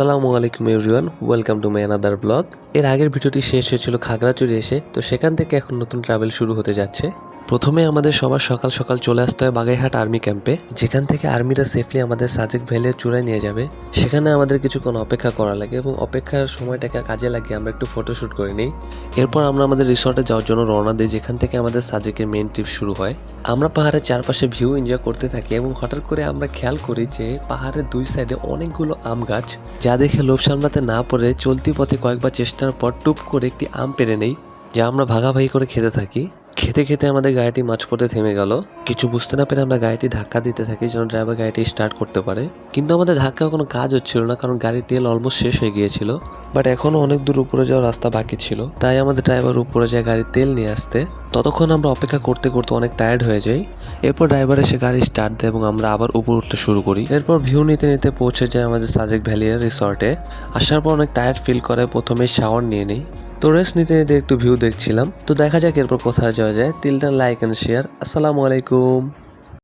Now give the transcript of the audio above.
আসসালামু আলাইকুম everyone, welcome to my another blog. এর আগের ভিডিওটি শেষ হয়েছিল খাগড়াছড়ি এসে, তো সেখান থেকে এখন নতুন ট্রাভেল শুরু হতে যাচ্ছে। প্রথমে আমাদের সবার সকাল সকাল চলে আসতে হয় বাগাইহাট আর্মি ক্যাম্পে, যেখান থেকে আর্মিরা সেফলি আমাদের সাজেক ভ্যালির চূড়ায় নিয়ে যাবে। সেখানে আমাদের কিছুক্ষণ অপেক্ষা করা লাগে এবং অপেক্ষার সময়টাকে কাজে লাগিয়ে আমরা একটু ফটোশ্যুট করে নিই। এরপর আমরা আমাদের রিসর্টে যাওয়ার জন্য রওনা দিই, যেখান থেকে আমাদের সাজেকের মেইন ট্রিপ শুরু হয়। আমরা পাহাড়ের চারপাশে ভিউ এনজয় করতে থাকি এবং হঠাৎ করে আমরা খেয়াল করি যে পাহাড়ের দুই সাইডে অনেকগুলো আম গাছ, যা দেখে লোভ সামলাতে না পারে চলতি পথে কয়েকবার চেষ্টার পর টুপ করে একটি আম পেড়ে নেই, যা আমরা ভাগাভাগি করে খেতে থাকি। খেতে খেতে আমাদের গাড়িটি মাঝপথে থেমে গেল। কিছু বুঝতে না পেরে আমরা গাড়িটি ধাক্কা দিতে থাকি যেন ড্রাইভার গাড়িটি স্টার্ট করতে পারে, কিন্তু আমাদের ধাক্কা কোনো কাজ হচ্ছিল না, কারণ গাড়ির তেল অলমোস্ট শেষ হয়ে গিয়েছিল। বাট এখনো অনেক দূর উপরে যাওয়ার রাস্তা বাকি ছিল, তাই আমাদের ড্রাইভার উপরে যায় গাড়ির তেল নিয়ে আসতে। ততক্ষণ আমরা অপেক্ষা করতে করতে অনেক টায়ার্ড হয়ে যাই। এরপর ড্রাইভার এসে গাড়ি স্টার্ট দেয় এবং আমরা আবার উপর উঠতে শুরু করি। এরপর ভিউ নিতে নিতে পৌঁছে যায় আমাদের সাজেক ভ্যালির রিসর্টে। আসার পর অনেক টায়ার্ড ফিল করে প্রথমে শাওয়ার নিয়ে নিই, তো রেস্ট নিতে নিতে একটু ভিউ দেখছিলাম। তো দেখা যাক এরপর কোথায় যাওয়া যায়। Till then like and share. আসসালামু আলাইকুম।